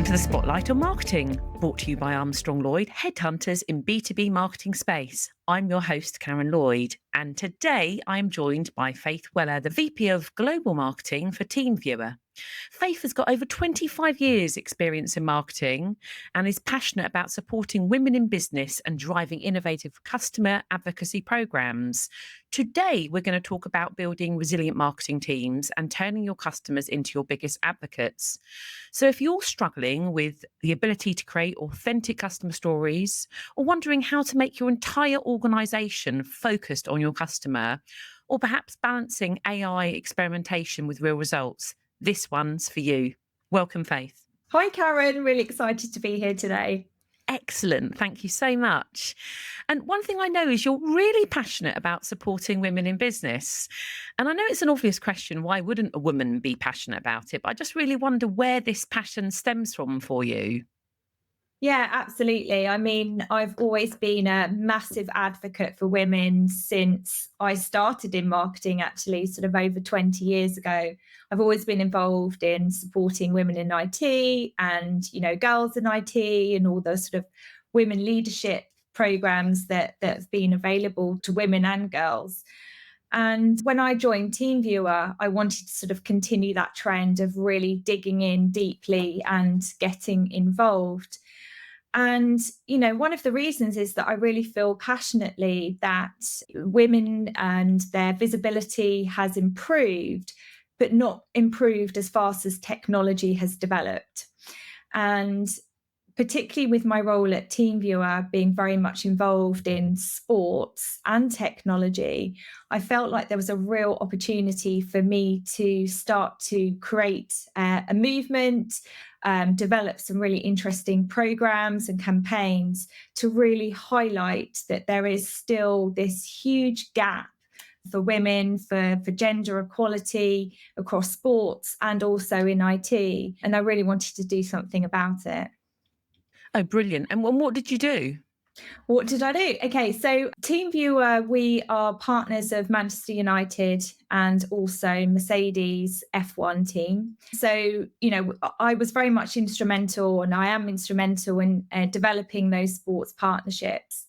to the Spotlight on Marketing, brought to you by Lloyd, headhunters in B2B marketing space. I'm your host, Karen Lloyd, and today I'm joined by Faith Wheller, the VP of Global Marketing for TeamViewer. Faith has got over 25 years experience in marketing and is passionate about supporting women in business and driving innovative customer advocacy programs. Today, we're going to talk about building resilient marketing teams and turning your customers into your biggest advocates. So if you're struggling with the ability to create authentic customer stories or wondering how to make your entire organization focused on your customer, or perhaps balancing AI experimentation with real results, this one's for you. Welcome, Faith. Hi, Karen. Really excited to be here today. Excellent. Thank you so much. And one thing I know is you're really passionate about supporting women in business. And I know it's an obvious question, why wouldn't a woman be passionate about it? But I just really wonder where this passion stems from for you. Yeah, absolutely. I mean, I've always been a massive advocate for women since I started in marketing, actually, sort of over 20 years ago. I've always been involved in supporting women in IT and, girls in IT and all those sort of women leadership programs that have been available to women and girls. And when I joined TeamViewer, I wanted to sort of continue that trend of really digging in deeply and getting involved. And, one of the reasons is that I really feel passionately that women and their visibility has improved, but not improved as fast as technology has developed. And particularly with my role at TeamViewer being very much involved in sports and technology, I felt like there was a real opportunity for me to start to create a movement, develop some really interesting programs and campaigns to really highlight that there is still this huge gap for women, for gender equality across sports and also in IT. And I really wanted to do something about it. Oh, brilliant. And what did you do? What did I do? Okay, so TeamViewer, we are partners of Manchester United and also Mercedes F1 team. So, I was very much instrumental, and I am instrumental in developing those sports partnerships.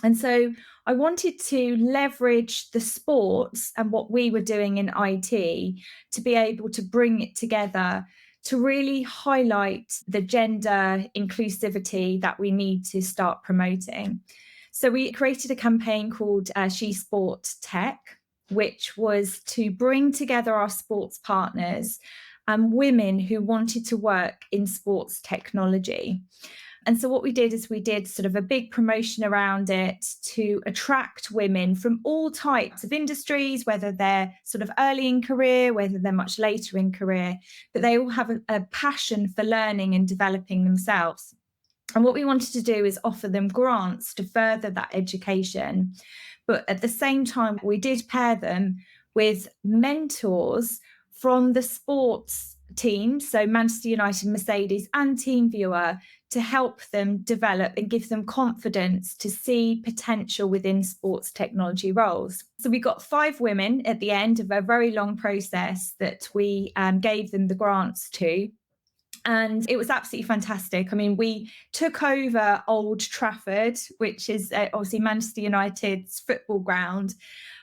And so I wanted to leverage the sports and what we were doing in IT to be able to bring it together to really highlight the gender inclusivity that we need to start promoting. So we created a campaign called She Sport Tech, which was to bring together our sports partners and women who wanted to work in sports technology. And so what we did is we did sort of a big promotion around it to attract women from all types of industries, whether they're sort of early in career, whether they're much later in career, but they all have a passion for learning and developing themselves. And what we wanted to do is offer them grants to further that education. But at the same time, we did pair them with mentors from the sports teams, so Manchester United, Mercedes and TeamViewer, to help them develop and give them confidence to see potential within sports technology roles. So we got 5 women at the end of a very long process that we gave them the grants to. And it was absolutely fantastic. I mean, we took over Old Trafford, which is obviously Manchester United's football ground.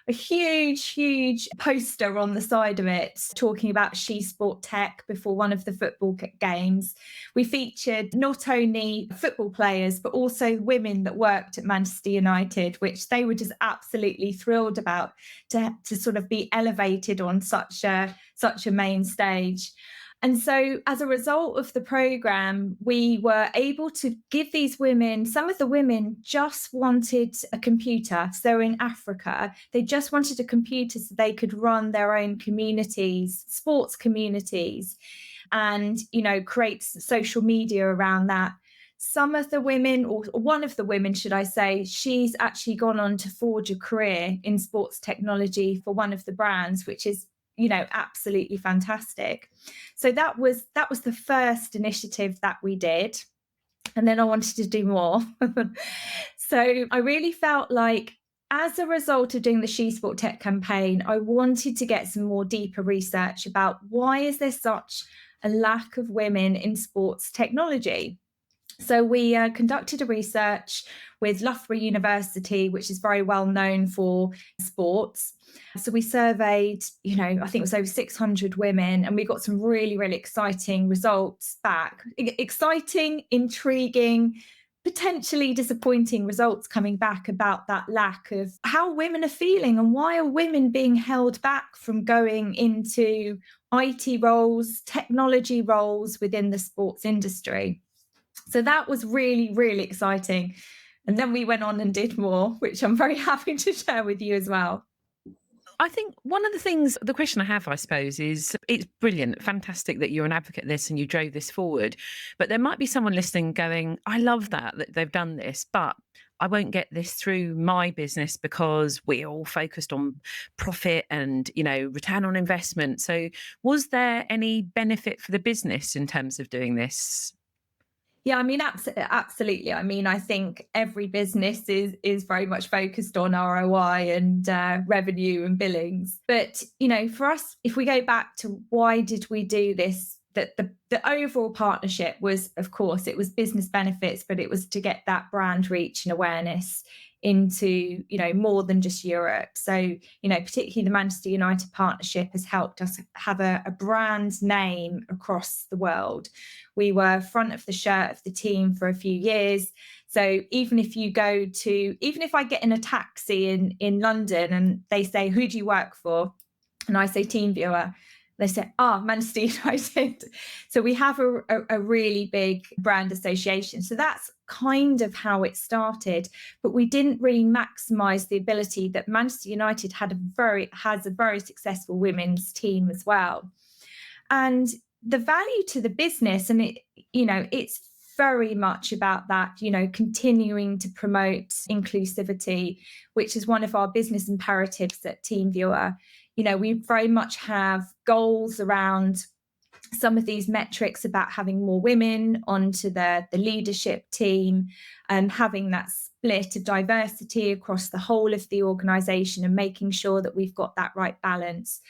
A huge poster on the side of it talking about She Sport Tech before one of the football games. We featured not only football players, but also women that worked at Manchester United, which they were just absolutely thrilled about to sort of be elevated on such a main stage. And so as a result of the program, we were able to give these women, some of the women just wanted a computer. So in Africa, they just wanted a computer so they could run their own communities, sports communities, and, create social media around that. Some of the women, or one of the women, should I say, she's actually gone on to forge a career in sports technology for one of the brands, which is absolutely fantastic. So that was the first initiative that we did. And then I wanted to do more. So I really felt like as a result of doing the She Sport Tech campaign, I wanted to get some more deeper research about why is there such a lack of women in sports technology. So we conducted a research with Loughborough University, which is very well known for sports. So we surveyed, I think it was over 600 women, and we got some really, really exciting results back. Exciting, intriguing, potentially disappointing results coming back about that lack of how women are feeling and why are women being held back from going into IT roles, technology roles within the sports industry. So that was really, really exciting. And then we went on and did more, which I'm very happy to share with you as well. I think one of the things, the question I have, I suppose, is it's brilliant, fantastic that you're an advocate of this and you drove this forward. But there might be someone listening going, I love that they've done this, but I won't get this through my business because we're all focused on profit and, return on investment. So was there any benefit for the business in terms of doing this? Yeah, I mean, absolutely. I mean, I think every business is very much focused on ROI and revenue and billings. But, for us, if we go back to why did we do this, that the overall partnership was, of course, it was business benefits, but it was to get that brand reach and awareness into, more than just Europe. So, particularly the Manchester United partnership has helped us have a brand name across the world. We were front of the shirt of the team for a few years. So even if I get in a taxi in London and they say, who do you work for? And I say TeamViewer, they say, Manchester United. So we have a really big brand association. So that's kind of how it started. But we didn't really maximize the ability that Manchester United has a very successful women's team as well. And the value to the business, and it's very much about that, continuing to promote inclusivity, which is one of our business imperatives at TeamViewer. We very much have goals around some of these metrics about having more women onto the leadership team and having that split of diversity across the whole of the organization and making sure that we've got that right balance.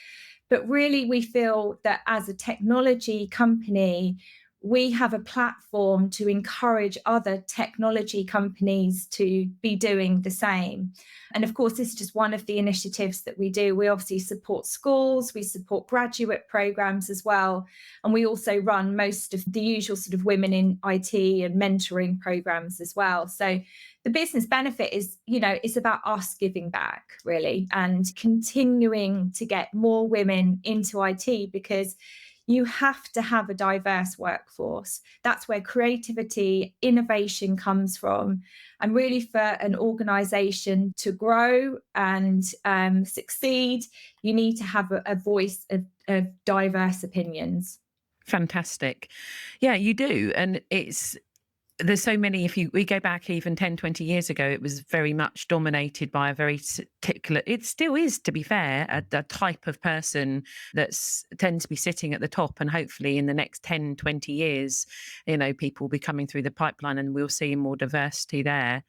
But really, we feel that as a technology company, we have a platform to encourage other technology companies to be doing the same. And of course, this is just one of the initiatives that we do. We obviously support schools, we support graduate programs as well. And we also run most of the usual sort of women in IT and mentoring programs as well. So the business benefit is, it's about us giving back, really, and continuing to get more women into IT, because you have to have a diverse workforce. That's where creativity, innovation comes from. And really, for an organization to grow and succeed, you need to have a voice of diverse opinions. Fantastic. Yeah, you do. And there's so many, we go back even 10, 20 years ago, it was very much dominated by a very particular, it still is, to be fair, a type of person that's tends to be sitting at the top. And hopefully in the next 10, 20 years, people will be coming through the pipeline and we'll see more diversity there.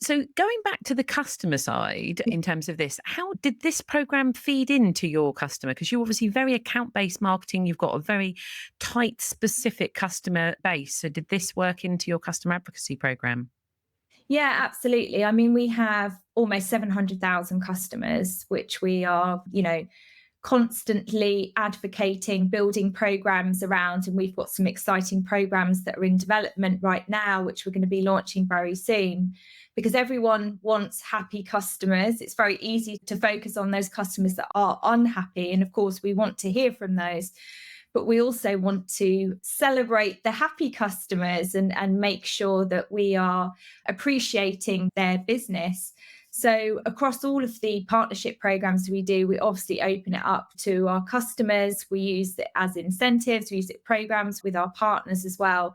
So going back to the customer side in terms of this, how did this program feed into your customer? Because you're obviously very account-based marketing. You've got a very tight, specific customer base. So did this work into your customer advocacy program? Yeah, absolutely. I mean, we have almost 700,000 customers, which we are, constantly advocating, building programs around. And we've got some exciting programs that are in development right now, which we're going to be launching very soon, because everyone wants happy customers. It's very easy to focus on those customers that are unhappy. And of course, we want to hear from those. But we also want to celebrate the happy customers and make sure that we are appreciating their business. So across all of the partnership programs we do, we obviously open it up to our customers. We use it as incentives, we use it programs with our partners as well.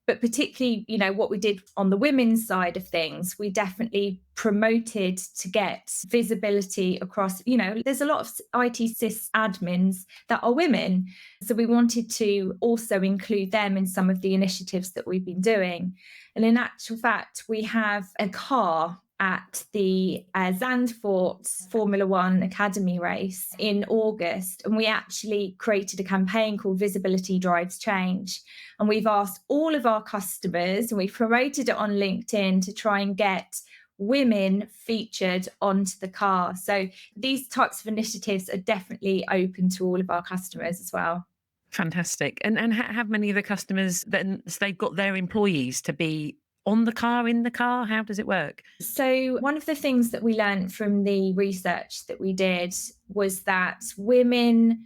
But particularly, what we did on the women's side of things, we definitely promoted to get visibility across, there's a lot of IT sys admins that are women. So we wanted to also include them in some of the initiatives that we've been doing. And in actual fact, we have a car at the Zandvoort Formula One Academy race in August, and we actually created a campaign called Visibility Drives Change. And we've asked all of our customers, and we've promoted it on LinkedIn to try and get women featured onto the car. So these types of initiatives are definitely open to all of our customers as well. Fantastic. And have many of the customers then, so they've got their employees to be on the car, in the car? How does it work? So one of the things that we learned from the research that we did was that women,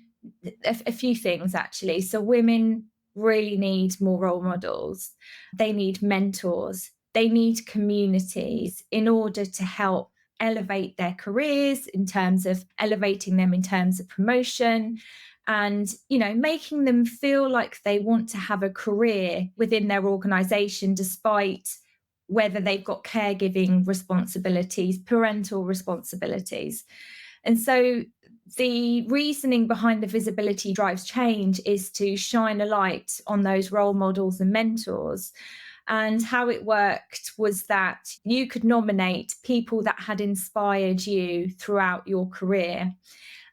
a few things actually. So women really need more role models. They need mentors. They need communities in order to help elevate their careers, in terms of elevating them in terms of promotion, and making them feel like they want to have a career within their organization, despite whether they've got caregiving responsibilities, parental responsibilities. And so the reasoning behind the Visibility Drives Change is to shine a light on those role models and mentors. And how it worked was that you could nominate people that had inspired you throughout your career,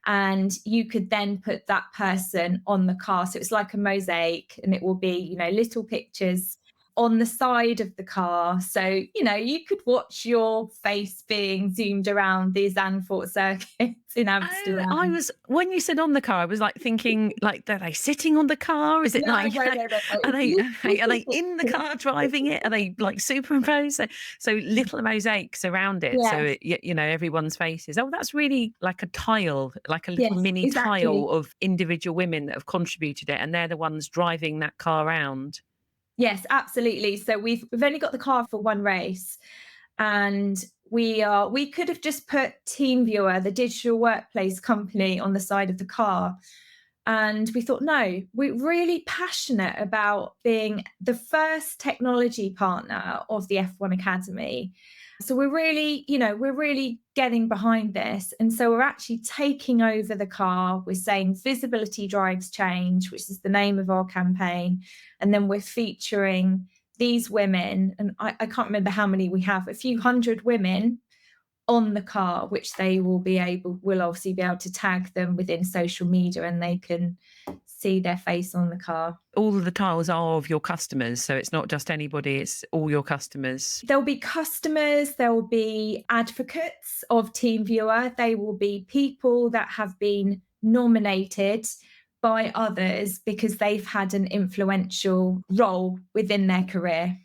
and you could then put that person on the car. So it's like a mosaic, and it will be, little pictures on the side of the car. So, you could watch your face being zoomed around the Zandvoort circuits in Amsterdam. When you said on the car, I was like thinking, like, are they sitting on the car? Is it No, like, no. are they in the car driving it? Are they like superimposed? So little mosaics around it. So, Yes. everyone's faces. Oh, that's really like a tile, like a little Yes, mini exactly. tile of individual women that have contributed it. And they're the ones driving that car around. Yes, absolutely. So we've only got the car for one race, and we could have just put TeamViewer, the digital workplace company, on the side of the car. And we thought, no, we're really passionate about being the first technology partner of the F1 Academy. So we're really getting behind this. And so we're actually taking over the car. We're saying Visibility Drives Change, which is the name of our campaign. And then we're featuring these women. And I can't remember how many we have, a few hundred women on the car, which they will obviously be able to tag them within social media, and they can see their face on the car. All of the tiles are of your customers. So it's not just anybody, it's all your customers. There'll be customers, there will be advocates of TeamViewer, they will be people that have been nominated by others because they've had an influential role within their career.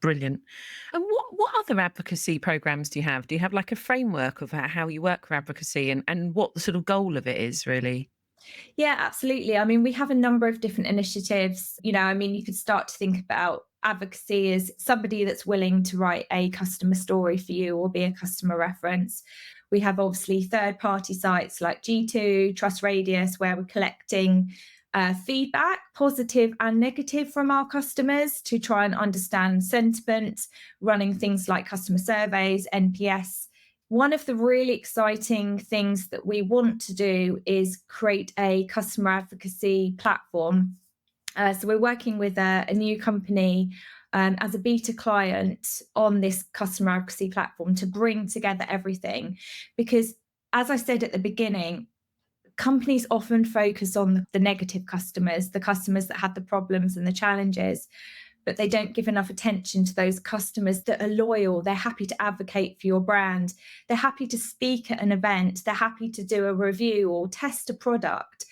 Brilliant. And what other advocacy programs do you have? Do you have like a framework of how you work with advocacy and what the sort of goal of it is really? Yeah, absolutely. I mean, we have a number of different initiatives. You could start to think about advocacy as somebody that's willing to write a customer story for you or be a customer reference. We have obviously third-party sites like G2, Trust Radius, where we're collecting feedback, positive and negative, from our customers to try and understand sentiment, running things like customer surveys, NPS. One of the really exciting things that we want to do is create a customer advocacy platform. So we're working with a new company as a beta client on this customer advocacy platform to bring together everything. Because, as I said at the beginning, companies often focus on the negative customers, the customers that had the problems and the challenges, but they don't give enough attention to those customers that are loyal. They're happy to advocate for your brand. They're happy to speak at an event. They're happy to do a review or test a product.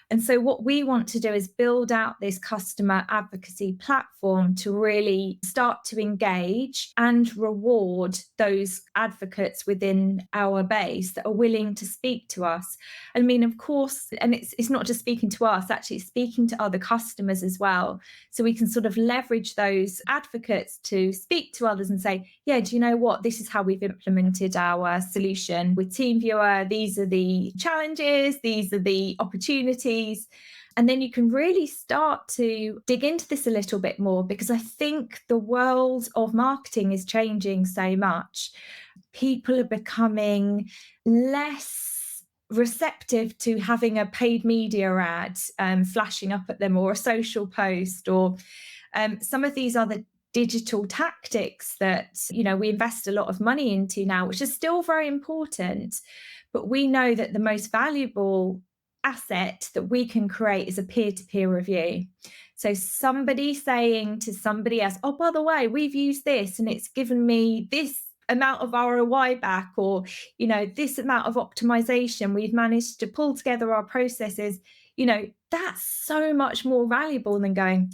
And so what we want to do is build out this customer advocacy platform to really start to engage and reward those advocates within our base that are willing to speak to us. I mean, of course, and it's not just speaking to us, actually speaking to other customers as well. So we can sort of leverage those advocates to speak to others and say, yeah, do you know what? This is how we've implemented our solution with TeamViewer. These are the challenges. These are the opportunities. And then you can really start to dig into this a little bit more, because I think the world of marketing is changing so much. People are becoming less receptive to having a paid media ad flashing up at them, or a social post, or some of these other digital tactics that, we invest a lot of money into now, which is still very important. But we know that the most valuable asset that we can create is a peer-to-peer review. So somebody saying to somebody else, oh, by the way, we've used this and it's given me this amount of ROI back, or, this amount of optimization. We've managed to pull together our processes. That's so much more valuable than going,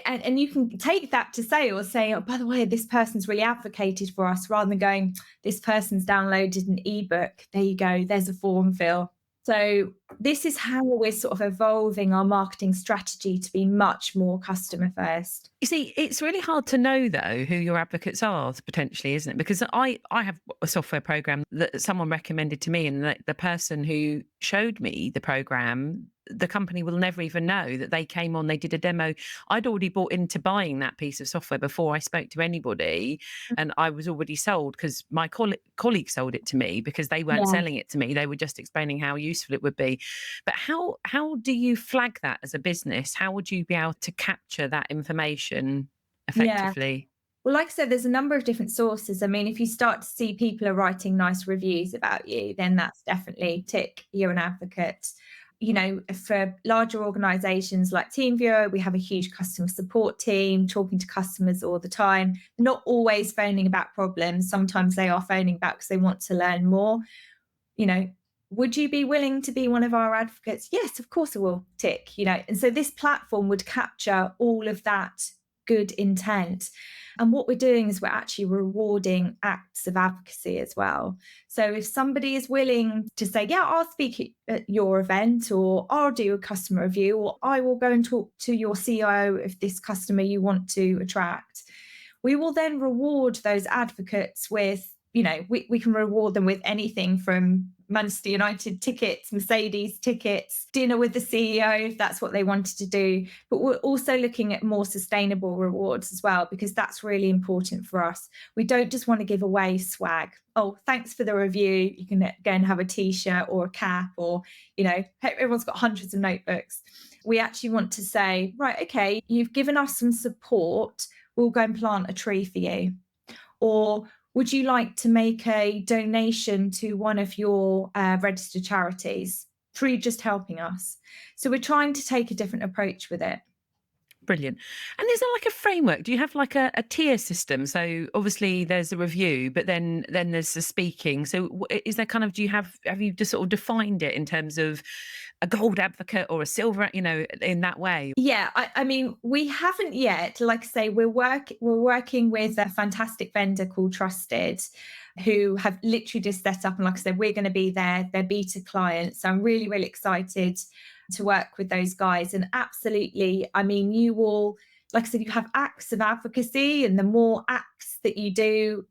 and you can take that to sales, say, oh, by the way, this person's really advocated for us, rather than going, this person's downloaded an ebook. There you go. There's a form fill. So this is how we're sort of evolving our marketing strategy to be much more customer first. You see, it's really hard to know, though, who your advocates are, potentially, isn't it? Because I have a software program that someone recommended to me, and the person who showed me the program, the company will never even know that they came on, they did a demo. I'd already bought into buying that piece of software before I spoke to anybody, and I was already sold because my colleague sold it to me, because they weren't Yeah. selling it to me. They were just explaining how useful it would be. But how do you flag that as a business? How would you be able to capture that information effectively? Well, like I said, there's a number of different sources. I mean, if you start to see people are writing nice reviews about you, then that's definitely tick, you're an advocate. For larger organizations like TeamViewer, we have a huge customer support team talking to customers all the time, not always phoning about problems. Sometimes they are phoning back because they want to learn more. Would you be willing to be one of our advocates? Yes, of course I will, tick. And so this platform would capture all of that good intent. And what we're doing is we're actually rewarding acts of advocacy as well. So if somebody is willing to say, yeah, I'll speak at your event, or I'll do a customer review, or I will go and talk to your CIO of this customer you want to attract, we will then reward those advocates with, we can reward them with anything from Manchester United tickets, Mercedes tickets, dinner with the CEO, if that's what they wanted to do. But we're also looking at more sustainable rewards as well, because that's really important for us. We don't just want to give away swag. Oh, thanks for the review. You can go and have a t-shirt or a cap, or, everyone's got hundreds of notebooks. We actually want to say, right, okay, you've given us some support. We'll go and plant a tree for you. Or would you like to make a donation to one of your registered charities through just helping us? So we're trying to take a different approach with it. Brilliant. And is there like a framework? Do you have like a tier system? So obviously there's a review, but then there's the speaking. So is there kind of, have you just sort of defined it in terms of a gold advocate or a silver, in that way? Yeah, I mean, we haven't yet. Like I say, we're working with a fantastic vendor called Trusted, who have literally just set up. And like I said, we're going to be their beta clients. So I'm really, really excited to work with those guys. And absolutely, I mean, you will, like I said, you have acts of advocacy, and the more acts that you do,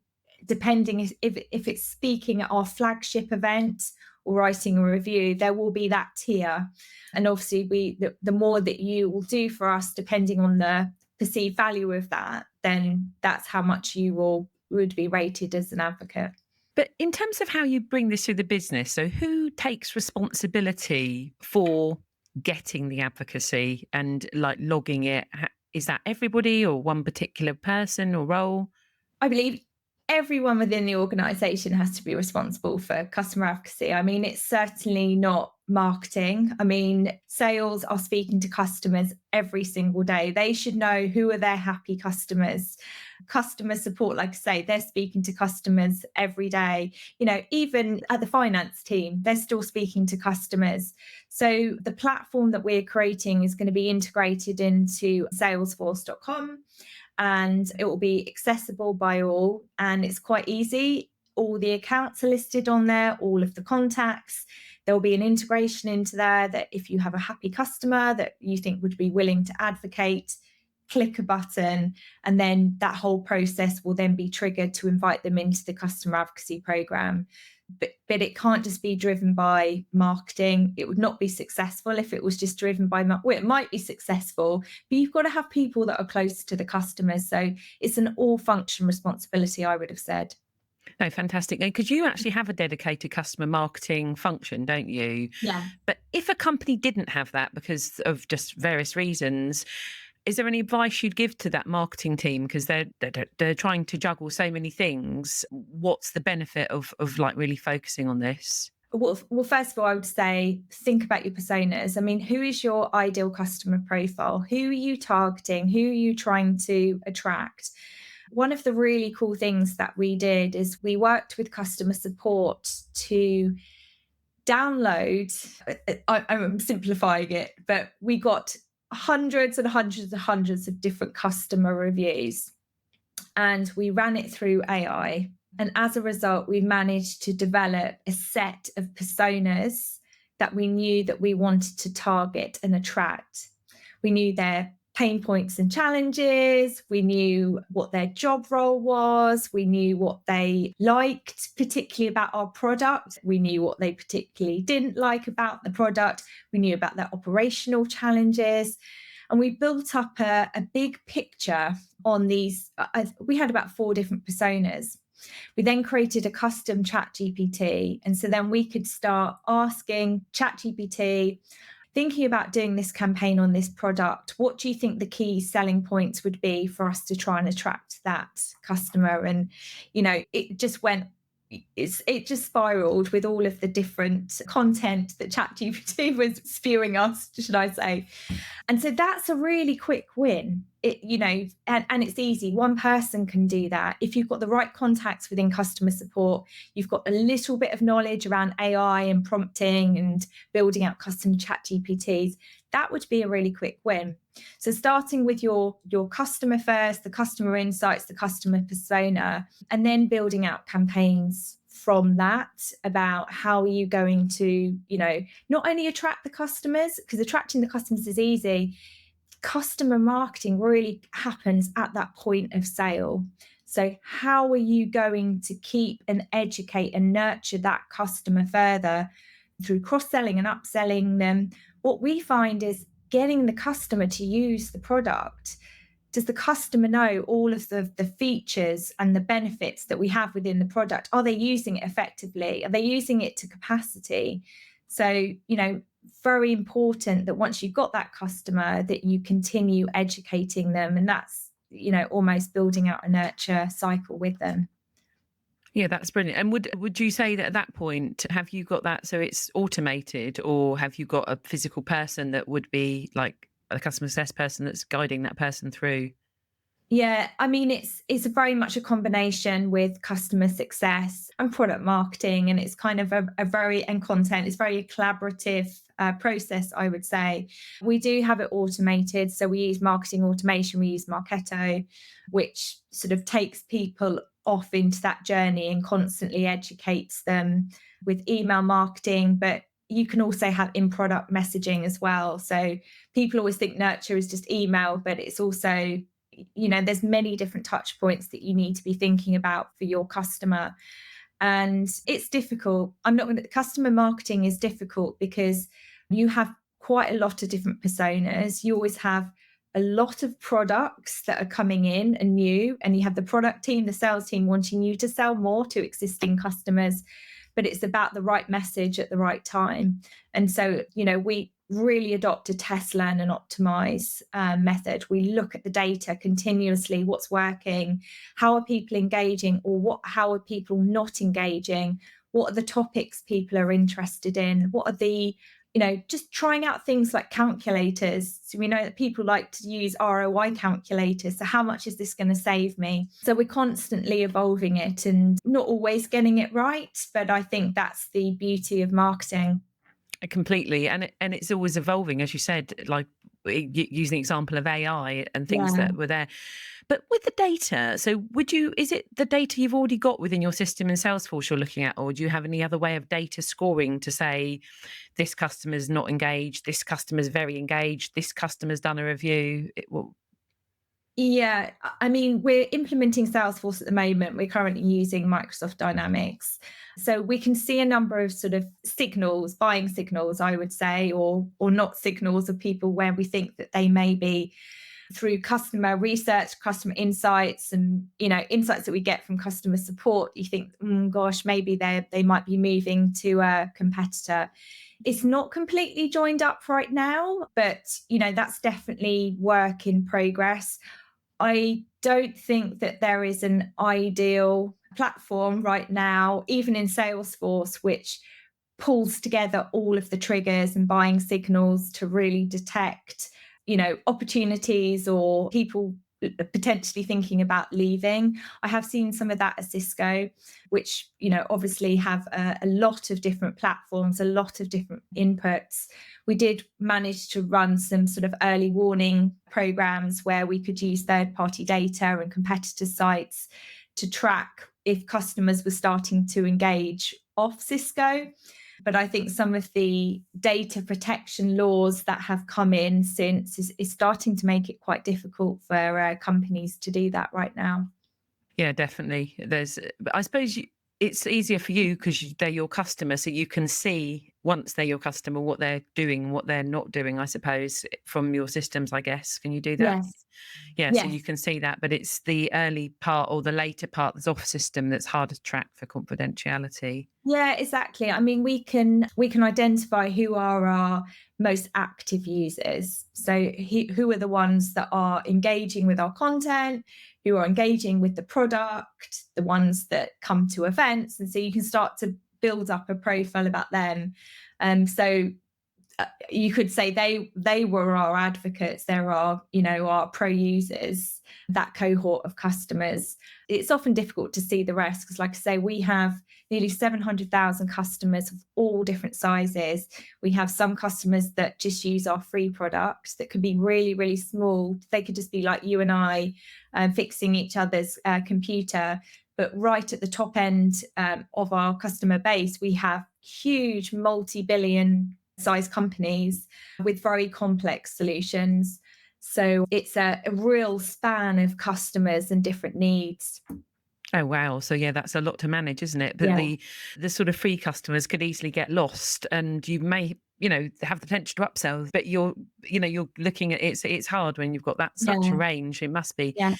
depending if it's speaking at our flagship event or writing a review, there will be that tier. And obviously the more that you will do for us, depending on the perceived value of that, then that's how much you would be rated as an advocate. But in terms of how you bring this through the business, so who takes responsibility for getting the advocacy and like logging it? Is that everybody or one particular person or role? I believe everyone within the organization has to be responsible for customer advocacy. I mean, it's certainly not marketing. I mean, sales are speaking to customers every single day. They should know who are their happy customers. Customer support, like I say, they're speaking to customers every day. Even at the finance team, they're still speaking to customers. So the platform that we're creating is going to be integrated into salesforce.com. And it will be accessible by all, and it's quite easy. All the accounts are listed on there, all of the contacts. There will be an integration into there that if you have a happy customer that you think would be willing to advocate, click a button, and then that whole process will then be triggered to invite them into the customer advocacy program. But it can't just be driven by marketing. It would not be successful if it was just driven by, well, it might be successful, but you've got to have people that are close to the customers. So it's an all function responsibility, I would have said. No, fantastic. Because you actually have a dedicated customer marketing function, don't you? Yeah. But if a company didn't have that because of just various reasons, Is there any advice you'd give to that marketing team? Because they're trying to juggle so many things. What's the benefit of like really focusing on this? Well, first of all, I would say think about your personas. I mean, who is your ideal customer profile? Who are you targeting? Who are you trying to attract? One of the really cool things that we did is we worked with customer support to download, I'm simplifying it, but we got hundreds and hundreds and hundreds of different customer reviews, and we ran it through AI. And as a result, we managed to develop a set of personas that we knew that we wanted to target and attract. We knew their pain points and challenges. We knew what their job role was. We knew what they liked, particularly about our product. We knew what they particularly didn't like about the product. We knew about their operational challenges. And we built up a big picture on these. We had about 4 different personas. We then created a custom ChatGPT. And so then we could start asking ChatGPT, thinking about doing this campaign on this product, what do you think the key selling points would be for us to try and attract that customer? And, it just spiraled with all of the different content that ChatGPT was spewing us, should I say. And so that's a really quick win. And it's easy. One person can do that. If you've got the right contacts within customer support, you've got a little bit of knowledge around AI and prompting and building out custom ChatGPTs, that would be a really quick win. So starting with your customer first, the customer insights, the customer persona, and then building out campaigns from that about how are you going to, not only attract the customers, because attracting the customers is easy. Customer marketing really happens at that point of sale. So how are you going to keep and educate and nurture that customer further through cross-selling and upselling them? What we find is getting the customer to use the product. Does the customer know all of the features and the benefits that we have within the product? Are they using it effectively? Are they using it to capacity? So, very important that once you've got that customer, that you continue educating them. And that's, almost building out a nurture cycle with them. Yeah, that's brilliant. And would you say that at that point, have you got that so it's automated, or have you got a physical person that would be like a customer success person that's guiding that person through? Yeah, I mean, it's very much a combination with customer success and product marketing, and it's kind of and content. It's very collaborative process, I would say. We do have it automated, so we use marketing automation. We use Marketo, which sort of takes people off into that journey and constantly educates them with email marketing, but you can also have in-product messaging as well. So people always think nurture is just email, but it's also, there's many different touch points that you need to be thinking about for your customer. And it's difficult. Customer marketing is difficult because you have quite a lot of different personas. You always have a lot of products that are coming in and new, and you have the product team, the sales team wanting you to sell more to existing customers, but it's about the right message at the right time. And so, we really adopt a test, learn and optimize method. We look at the data continuously, what's working, how are people engaging, or how are people not engaging, what are the topics people are interested in, what are the just trying out things like calculators. So we know that people like to use ROI calculators. So how much is this going to save me? So we're constantly evolving it and not always getting it right. But I think that's the beauty of marketing. Completely. And it's always evolving, as you said, like using the example of AI and things that were there. But with the data, so is it the data you've already got within your system in Salesforce you're looking at, or do you have any other way of data scoring to say this customer's not engaged, this customer's very engaged, this customer's done a review? Yeah, I mean, we're implementing Salesforce at the moment. We're currently using Microsoft Dynamics. So we can see a number of sort of signals, buying signals, I would say, or not signals of people where we think that they may be through customer research, customer insights, and insights that we get from customer support, you think, gosh, maybe they might be moving to a competitor. It's not completely joined up right now, but that's definitely work in progress. I don't think that there is an ideal platform right now, even in Salesforce, which pulls together all of the triggers and buying signals to really detect, opportunities or people potentially thinking about leaving. I have seen some of that at Cisco, which, obviously have a lot of different platforms, a lot of different inputs. We did manage to run some sort of early warning programs where we could use third-party data and competitor sites to track if customers were starting to engage off Cisco. But I think some of the data protection laws that have come in since is starting to make it quite difficult for companies to do that right now. Yeah, definitely. But I suppose it's easier for you because they're your customer, so you can see once they're your customer what they're doing, what they're not doing. I suppose from your systems, I guess. Can you do that? Yes. Yeah, so Yes. you can see that, but it's the early part or the later part that's off system that's harder to track for confidentiality. Yeah, exactly. I mean, we can identify who are our most active users. So who are the ones that are engaging with our content, who are engaging with the product, the ones that come to events. And so you can start to build up a profile about them. So you could say they were our advocates. There are, our pro users, that cohort of customers. It's often difficult to see the rest because, like I say, we have nearly 700,000 customers of all different sizes. We have some customers that just use our free products that could be really, really small. They could just be like you and I fixing each other's computer. But right at the top end of our customer base, we have huge multi-billion size companies with very complex solutions. So it's a real span of customers and different needs. Oh, wow. So yeah, that's a lot to manage, isn't it? But Yeah. the sort of free customers could easily get lost and you may, have the potential to upsell, but you're looking at it's hard when you've got that such a Yeah. range. It must be. Yeah.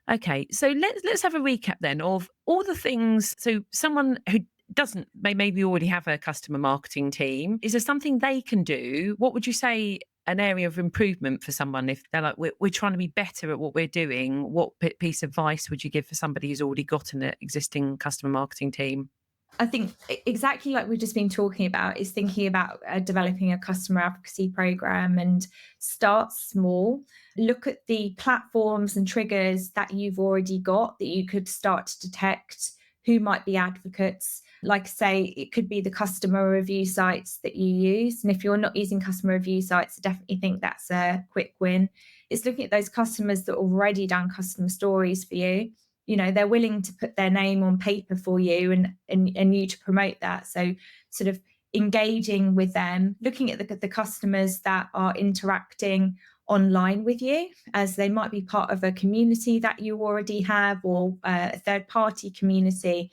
Okay. So let's have a recap then of all the things. So someone who doesn't maybe already have a customer marketing team, is there something they can do? What would you say an area of improvement for someone if they're like, we're trying to be better at what we're doing? What piece of advice would you give for somebody who's already got an existing customer marketing team? I think exactly like we've just been talking about is thinking about developing a customer advocacy program and start small. Look at the platforms and triggers that you've already got that you could start to detect who might be advocates. Like I say, it could be the customer review sites that you use. And if you're not using customer review sites, I definitely think that's a quick win. It's looking at those customers that already done customer stories for you. They're willing to put their name on paper for you and you to promote that. So sort of engaging with them, looking at the customers that are interacting online with you, as they might be part of a community that you already have or a third party community.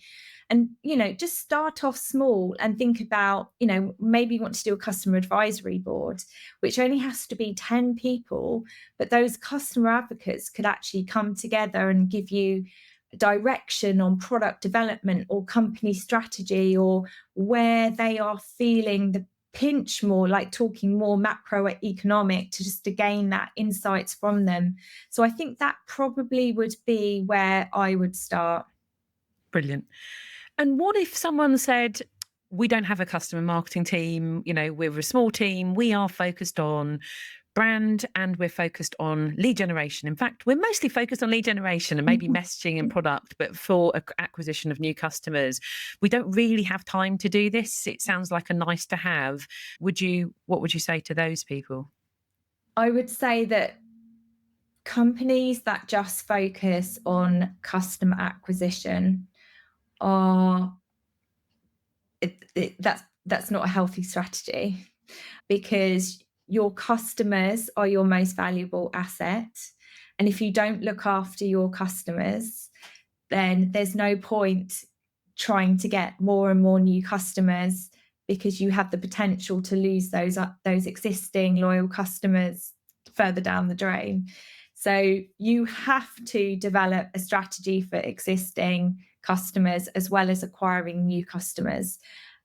And, just start off small and think about, maybe you want to do a customer advisory board, which only has to be 10 people, but those customer advocates could actually come together and give you direction on product development or company strategy or where they are feeling the pinch more, like talking more macroeconomic to gain that insights from them. So I think that probably would be where I would start. Brilliant. And what if someone said, we don't have a customer marketing team, we're a small team, we are focused on brand and we're focused on lead generation. In fact, we're mostly focused on lead generation and maybe messaging and product, but for acquisition of new customers, we don't really have time to do this. It sounds like a nice to have. What would you say to those people? I would say that companies that just focus on customer acquisition are that's not a healthy strategy, because your customers are your most valuable asset. And if you don't look after your customers, then there's no point trying to get more and more new customers, because you have the potential to lose those existing loyal customers further down the drain. So you have to develop a strategy for existing customers as well as acquiring new customers.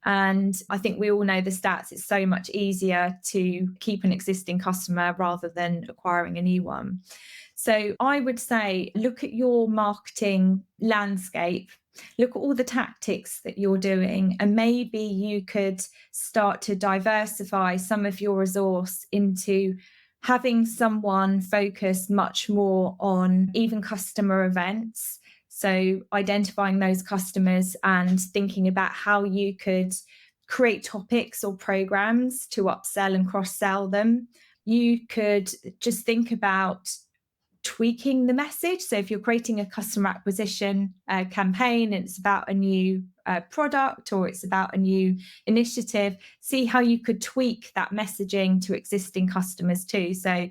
And I think we all know the stats. It's so much easier to keep an existing customer rather than acquiring a new one. So I would say, look at your marketing landscape, look at all the tactics that you're doing, and maybe you could start to diversify some of your resource into having someone focus much more on even customer events. So identifying those customers and thinking about how you could create topics or programs to upsell and cross-sell them. You could just think about tweaking the message. So if you're creating a customer acquisition campaign and it's about a new product or it's about a new initiative, see how you could tweak that messaging to existing customers too. So,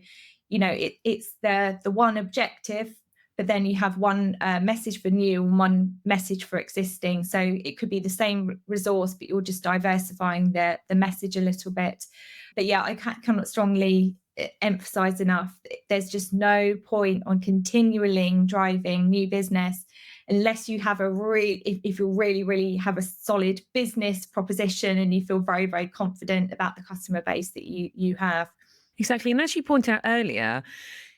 it's the one objective, but then you have one message for new and one message for existing. So it could be the same resource, but you're just diversifying the message a little bit. But yeah, I cannot strongly emphasize enough, there's just no point on continually driving new business unless you have if you really have a solid business proposition and you feel very, very confident about the customer base that you have. Exactly. And as you pointed out earlier,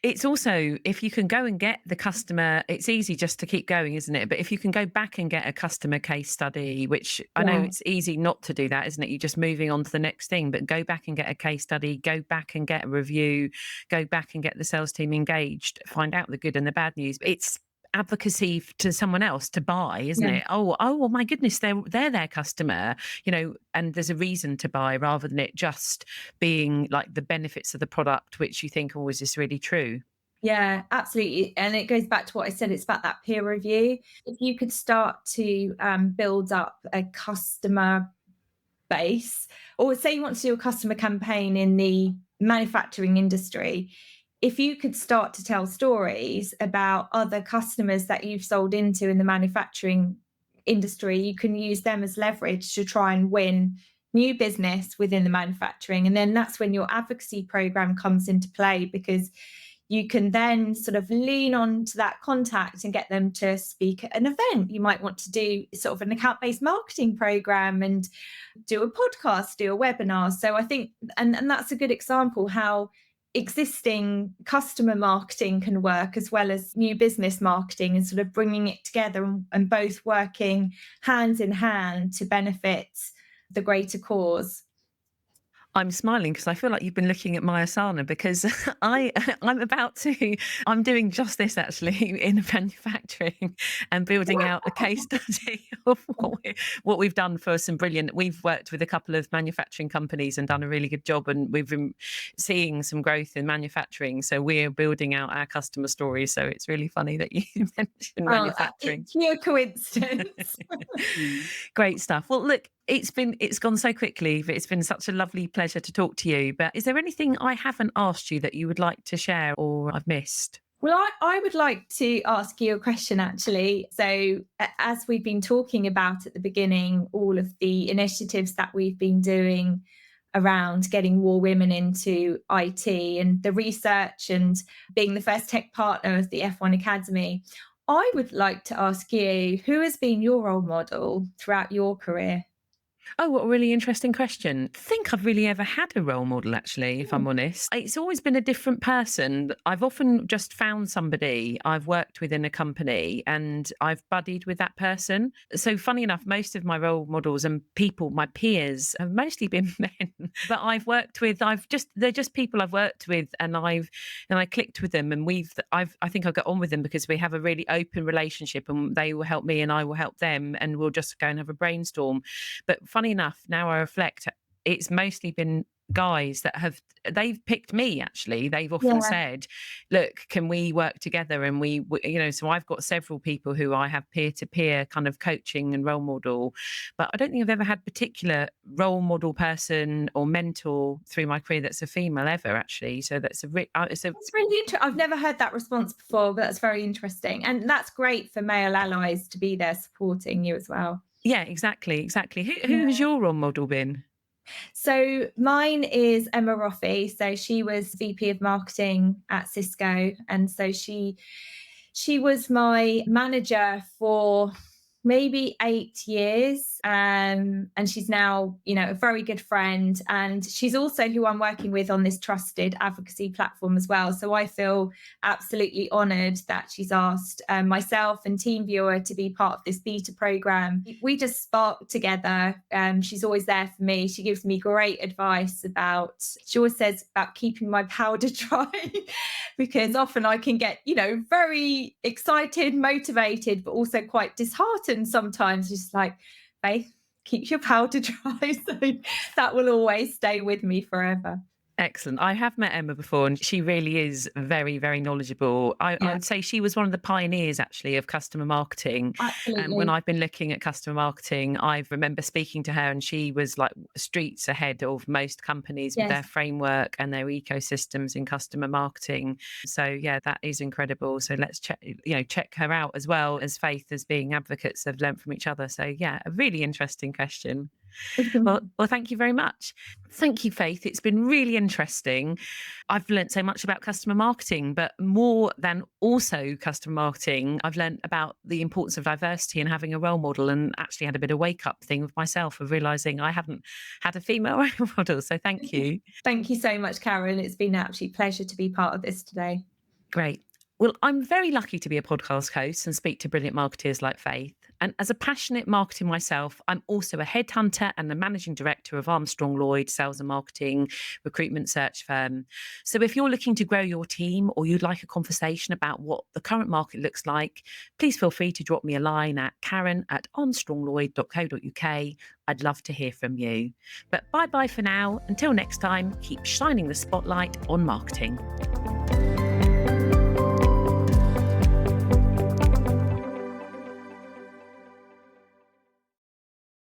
it's also, if you can go and get the customer, it's easy just to keep going, isn't it? But if you can go back and get a customer case study, which I know it's easy not to do that, isn't it? You're just moving on to the next thing, but go back and get a case study, go back and get a review, go back and get the sales team engaged, find out the good and the bad news. It's advocacy to someone else to buy, isn't it? Oh, well, my goodness, they're their customer, and there's a reason to buy rather than it just being like the benefits of the product, which you think, oh, is this really true? Yeah, absolutely. And it goes back to what I said, it's about that peer review. If you could start to build up a customer base, or say you want to do a customer campaign in the manufacturing industry, if you could start to tell stories about other customers that you've sold into in the manufacturing industry, you can use them as leverage to try and win new business within the manufacturing. And then that's when your advocacy program comes into play, because you can then sort of lean on to that contact and get them to speak at an event. You might want to do sort of an account-based marketing program and do a podcast, do a webinar. So I think, and that's a good example how existing customer marketing can work as well as new business marketing, and sort of bringing it together and both working hand in hand to benefit the greater cause. I'm smiling because I feel like you've been looking at my Asana, because I'm doing just this actually in manufacturing and building out a case study of what we've done for we've worked with a couple of manufacturing companies and done a really good job, and we've been seeing some growth in manufacturing. So we're building out our customer stories. So it's really funny that you mentioned manufacturing. It's pure coincidence. Great stuff. Well, look, it's gone so quickly, but it's been such a lovely pleasure to talk to you. But is there anything I haven't asked you that you would like to share or I've missed? Well, I would like to ask you a question, actually. So, as we've been talking about at the beginning, all of the initiatives that we've been doing around getting more women into IT and the research and being the first tech partner of the F1 Academy, I would like to ask you, who has been your role model throughout your career? Oh, what a really interesting question. I think I've really ever had a role model, actually, if I'm honest. It's always been a different person. I've often just found somebody I've worked with in a company and I've buddied with that person. So funny enough, most of my role models and people, my peers, have mostly been men. But they're just people I've worked with, and I clicked with them, and I think I got on with them because we have a really open relationship, and they will help me and I will help them, and we'll just go and have a brainstorm. But funny enough, now I reflect, it's mostly been guys they've picked me, actually. They've often said, look, can we work together? And so I've got several people who I have peer-to-peer kind of coaching and role model, but I don't think I've ever had particular role model person or mentor through my career that's a female ever, actually. So that's That's really interesting. I've never heard that response before, but that's very interesting. And that's great for male allies to be there supporting you as well. Yeah, exactly. Who has your role model been? So mine is Emma Roffey. So she was VP of Marketing at Cisco, and so she was my manager for maybe 8 years. And she's now, a very good friend. And she's also who I'm working with on this trusted advocacy platform as well. So I feel absolutely honored that she's asked myself and TeamViewer to be part of this beta program. We just spark together. She's always there for me. She gives me great advice she always says about keeping my powder dry because often I can get, very excited, motivated, but also quite disheartened sometimes. Just like, Faith, keep your powder dry. So that will always stay with me forever. Excellent. I have met Emma before, and she really is very, very knowledgeable. I would say she was one of the pioneers, actually, of customer marketing. And when Absolutely. I've been looking at customer marketing, I remember speaking to her, and she was like streets ahead of most companies with their Yes. framework and their ecosystems in customer marketing. So yeah, that is incredible. So let's check her out as well as Faith, as being advocates have learnt from each other. So yeah, a really interesting question. Well, thank you very much. Thank you, Faith. It's been really interesting. I've learnt so much about customer marketing, but more than also customer marketing, I've learnt about the importance of diversity and having a role model, and actually had a bit of wake up thing with myself of realizing I haven't had a female role model. So thank you. Thank you so much, Karen. It's been an absolute pleasure to be part of this today. Great. Well, I'm very lucky to be a podcast host and speak to brilliant marketers like Faith. And as a passionate marketer myself, I'm also a headhunter and the managing director of Armstrong Lloyd sales and marketing recruitment search firm. So if you're looking to grow your team, or you'd like a conversation about what the current market looks like, please feel free to drop me a line at karen@armstronglloyd.co.uk. I'd love to hear from you. But bye-bye for now. Until next time, keep shining the spotlight on marketing.